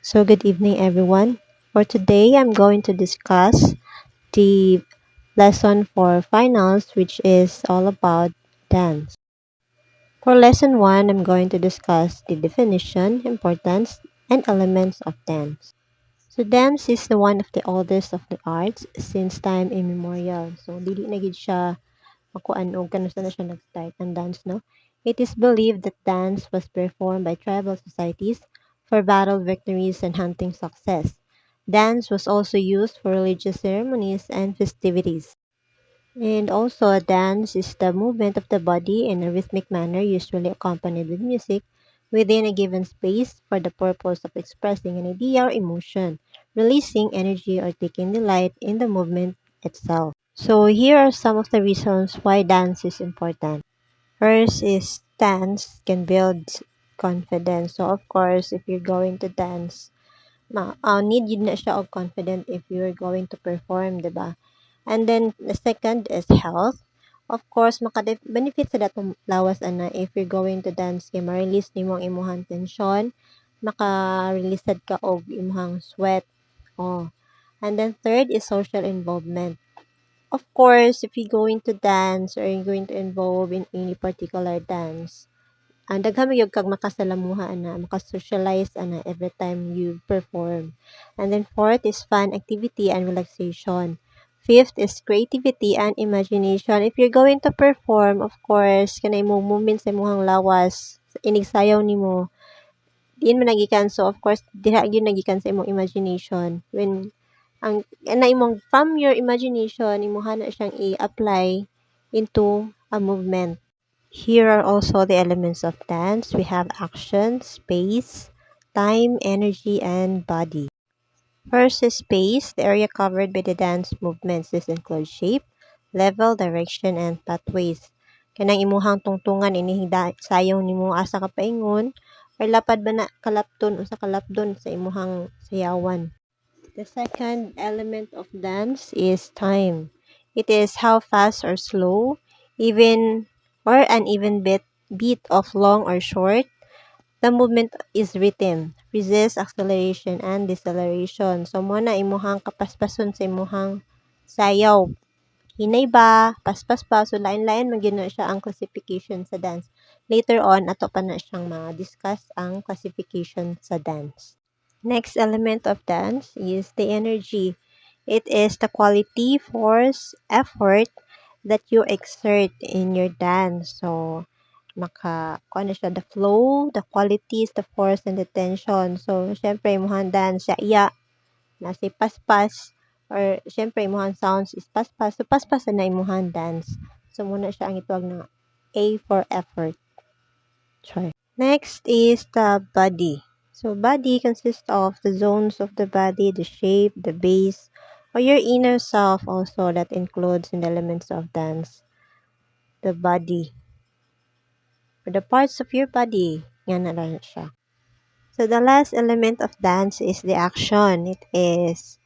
So, good evening, everyone. For today, I'm going to discuss the lesson for finals, which is all about dance. For lesson 1, I'm going to discuss the definition, importance, and elements of dance. So, dance is the one of the oldest of the arts since time immemorial. So, dili na gid siya makuan og kanusa na siya nag-start ang dance, no? It is believed that dance was performed by tribal societies for battle victories and hunting success. Dance was also used for religious ceremonies and festivities. And also, a dance is the movement of the body in a rhythmic manner, usually accompanied with music, within a given space for the purpose of expressing an idea or emotion, releasing energy, or taking delight in the movement itself. So, here are some of the reasons why dance is important. First is dance can build confidence. So, of course, if you're going to dance, need yun na siya og confident if you're going to perform, di ba? And then, the second is health. Of course, maka-benefit sa datong lawas ana if you're going to dance kay ma-release nimo ang imong tension, maka-release sad ka og imong sweat. Oh. And then third is social involvement. Of course, if you're going to dance or you're going to involve in any particular dance, ang daghan magyud kag makasalamuha ana, makasocialize ana every time you perform. And then fourth is fun activity and relaxation. Fifth is creativity and imagination. If you're going to perform, of course, kanay mo movements sa imong lawas, inigsayaw nimo, diin man nagikan. So of course, diha gyud nagikan sa imong imagination. When na imong from your imagination, imuha na siyang i-apply into a movement. Here are also the elements of dance. We have action, space, time, energy, and body. First is space, the area covered by the dance movements. This includes shape, level, direction, and pathways. Kanang imuhang tungtungan inihida sayong nimo asa ka paingon or lapad ba na kalapton o sa kalapdon sa imuhang sayawan. The second element of dance is time. It is how fast or slow, even or uneven beat of long or short. The movement is rhythm, resist, acceleration, and deceleration. So, mo na imuhang kapaspason sa imuhang sayaw. Hinay ba? Paspas pa? So, lain-lain magyud na siya ang classification sa dance. Later on, ato pa na siyang ma-discuss ang classification sa dance. Next element of dance is the energy. It is the quality, force, effort that you exert in your dance. So, ano siya, the flow, the qualities, the force, and the tension. So, syempre, imuhang dance siya, iya, nasi paspas, or syempre, imuhang sounds is paspas. So, paspas na imuhang dance. So, muna siya ang ituwag na A for effort. Try. Next is the body. So, body consists of the zones of the body, the shape, the base, or your inner self also that includes in the elements of dance. The body. Or the parts of your body. Yan na lang siya. So, the last element of dance is the action. It is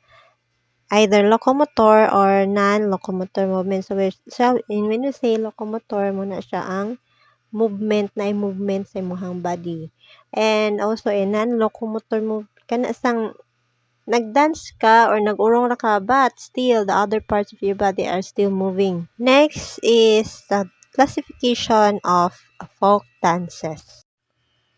either locomotor or non-locomotor movement. So, when we say locomotor, muna siya ang movement na movement sa imong body. And also a non-locomotor move kana sang nagdance ka or nag-urong ra ka but still the other parts of your body are still moving. Next is the classification of folk dances.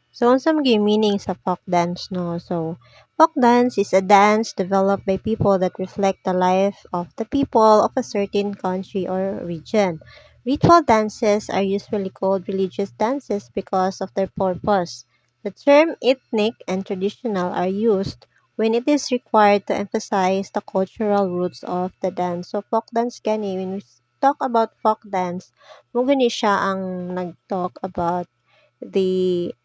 So, unsa man gyud meaning sa folk dance, no? So, folk dance is a dance developed by people that reflect the life of the people of a certain country or region. Ritual dances are usually called religious dances because of their purpose. The term ethnic and traditional are used when it is required to emphasize the cultural roots of the dance. So, folk dance gani, when we talk about folk dance, mo gani siya ang nag-talk about the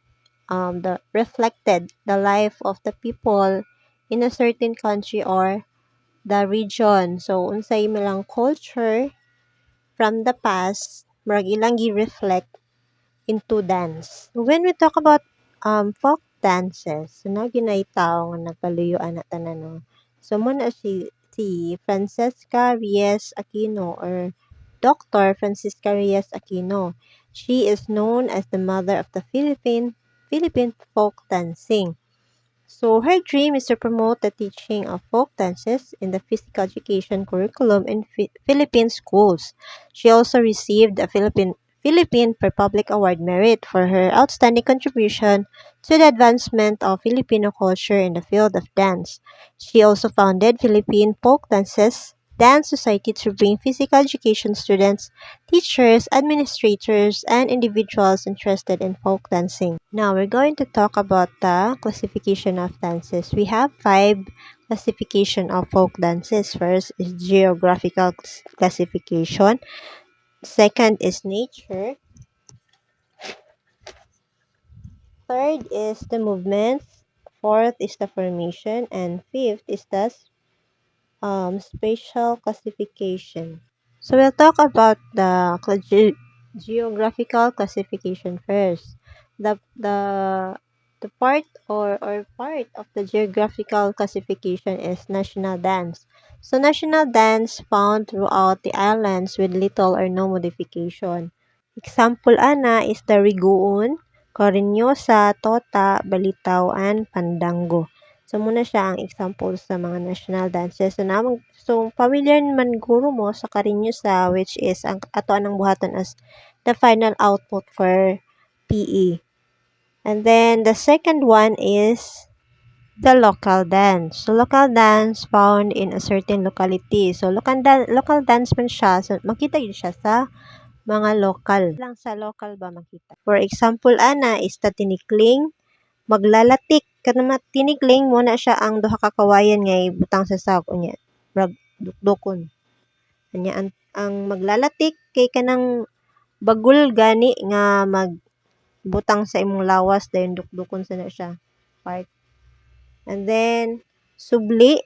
reflected the life of the people in a certain country or the region. So, unsay ilang culture from the past, murag ilang gi-reflect into dance. When we talk about folk dances, so na ginaitaw nga nagkaluyuan na tanan no. So muna si Francesca Reyes Aquino or Dr. Francisca Reyes Aquino. She is known as the mother of the Philippine folk dancing. So her dream is to promote the teaching of folk dances in the physical education curriculum in Philippine schools. She also received a Philippine Republic Award Merit for her outstanding contribution to the advancement of Filipino culture in the field of dance. She also founded Philippine Folk Dances Dance Society to bring physical education students, teachers, administrators, and individuals interested in folk dancing. Now we're going to talk about the classification of dances. We have five classification of folk dances. First is geographical classification. Second is nature. Third is the movements. Fourth is the formation. And fifth is the spatial classification. So we'll talk about the geographical classification first. The part or part of the geographical classification is national dance. So national dance found throughout the islands with little or no modification. Example ana is the Riguun, Corinyosa, Tota, Balitaw, and Pandango. So, muna siya ang example sa mga national dances. So, familiar man guro mo sa Corinyosa, which is ang ato anang buhaton as the final output for PE. And then, the second one is the local dance. So, local dance found in a certain locality. So, local dance man siya. So, makita yun siya sa mga local. Lang sa local ba makita. For example, ana is ta tinikling, maglalatik. Kanama tinigling mo na siya ang duha ka kawayan nga butang sa sak unya. Rag dukdukon. Anya ang maglalatik kay kanang bagul gani nga magbutang sa imong lawas dayon dukdukon sa na siya. Part. And then subli.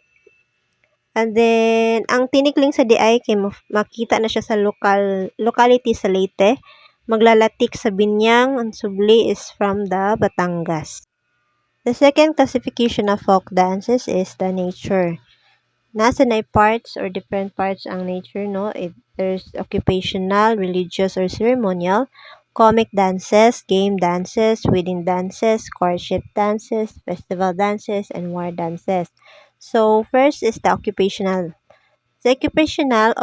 And then, ang tinikling sa DI kay makita na siya sa locality sa Leyte. Maglalatik sa Binyang, ang subli is from the Batangas. The second classification of folk dances is the nature. Nasa na parts or different parts ang nature, no? There's occupational, religious, or ceremonial, comic dances, game dances, wedding dances, courtship dances, festival dances, and war dances. So, first is the occupational. The occupational,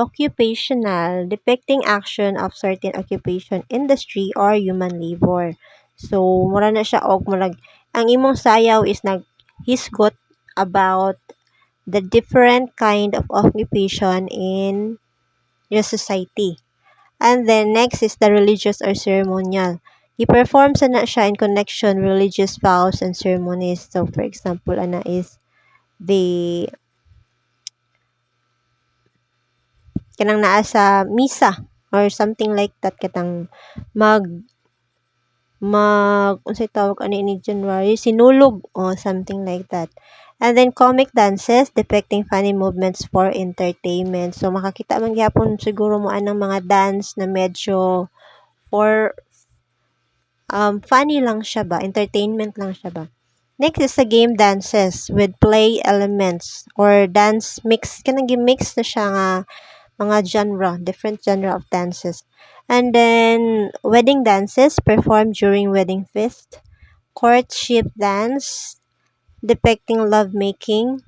depicting action of certain occupation, industry, or human labor. So, mura na siya og murag ang imong sayaw is naghisgot about the different kind of occupation in your society. And then next is the religious or ceremonial. I-perform sa na siya in connection religious vows and ceremonies. So, for example, ana is the kanang naa sa misa or something like that katang mag unsay tawag ani ni January sinulog or something like that. And then comic dances depicting funny movements for entertainment. So makakita man gyapon siguro mo anang mga dance na medyo for funny lang siya ba, entertainment lang siya ba. Next is the game dances with play elements or dance mix. Kanang mix na siya nga mga genre, different genre of dances. And then, wedding dances performed during wedding feast. Courtship dance depicting lovemaking.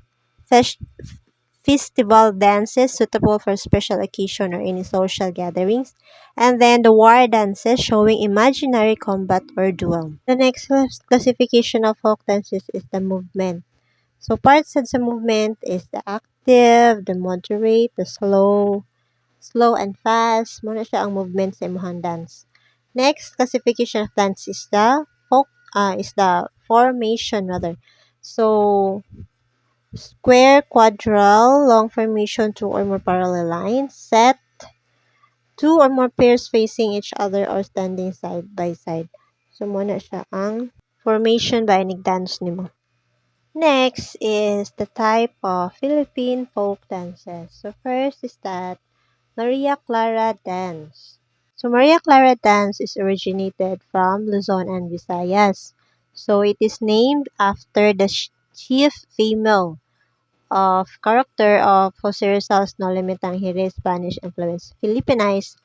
Festival dances suitable for special occasion or any social gatherings. And then the war dances showing imaginary combat or duel. The next classification of folk dances is the movement. So parts of the movement is the active, the moderate, the slow and fast. Muna siya ang movement sa imong dance. Next classification of dance is the formation rather. So square, quadrille, long formation, two or more parallel lines, set, two or more pairs facing each other or standing side by side. So muna siya ang formation ba inig dance nimo. Next is the type of Philippine folk dances. So first is that Maria Clara dance. So Maria Clara dance is originated from Luzon and Visayas. So it is named after the chief female of character of Jose Rizal's No Limitang Hire Spanish influence Philippinized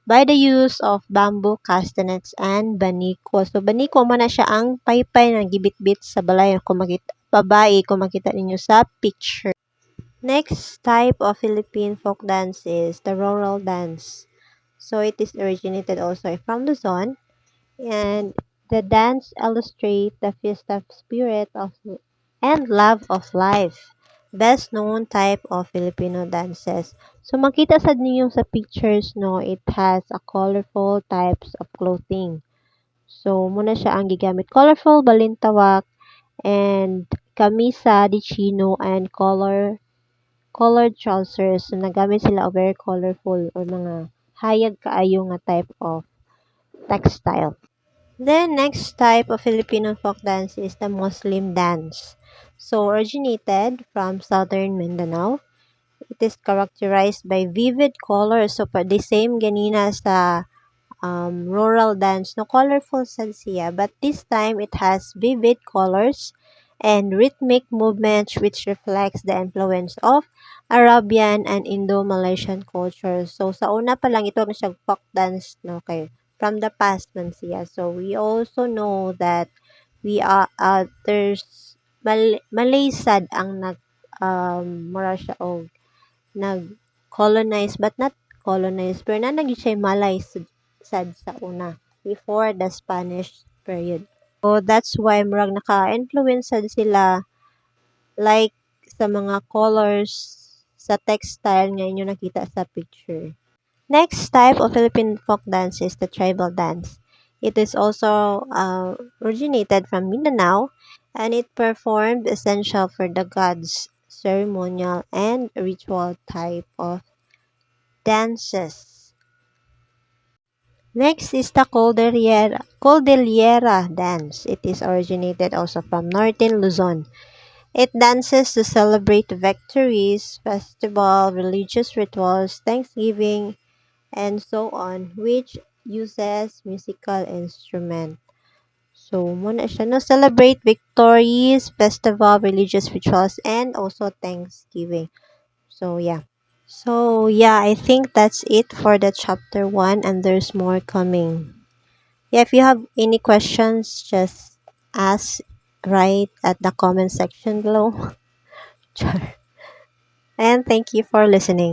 by the use of bamboo castanets and baniko. So baniko man na siya ang paypay na gibit-bit sa balay kung babae kung makita ninyo sa picture. Next type of Philippine folk dance is the rural dance. So it is originated also from Luzon, and the dance illustrates the festive spirit of and love of life. Best known type of Filipino dances. So makita sad ninyo sa pictures, no, it has a colorful types of clothing. So muna siya ang gigamit, colorful balintawak and kamisa di chino and colored trousers. So nagamit sila o very colorful or mga hayag kaayo nga type of textile. The next type of Filipino folk dance is the Muslim dance. So originated from southern Mindanao, it is characterized by vivid colors. So the same ganina sa rural dance, no, colorful sad siya, but this time it has vivid colors and rhythmic movements which reflects the influence of Arabian and Indo-Malaysian cultures. So sa una pa lang ito na siya folk dance, no, kay from the past man siya. So we also know that there's Malay sad ang mura siya og nag-colonize, but not colonize, pero na naging siya Malay sad sa una before the Spanish period. So that's why murag naka-influence sad sila like sa mga colors sa textile nga inyo nakita sa picture. Next type of Philippine folk dance is the tribal dance. It is also originated from Mindanao, and it performed essential for the gods, ceremonial and ritual type of dances. Next is the Cordillera dance. It is originated also from northern Luzon. It dances to celebrate victories, festival, religious rituals, Thanksgiving, and so on, which uses musical instrument. So, muna siya, no? Celebrate victories, festival, religious rituals, and also Thanksgiving. So, yeah. So, yeah, I think that's it for the chapter 1, and there's more coming. Yeah, if you have any questions, just ask right at the comment section below. And thank you for listening.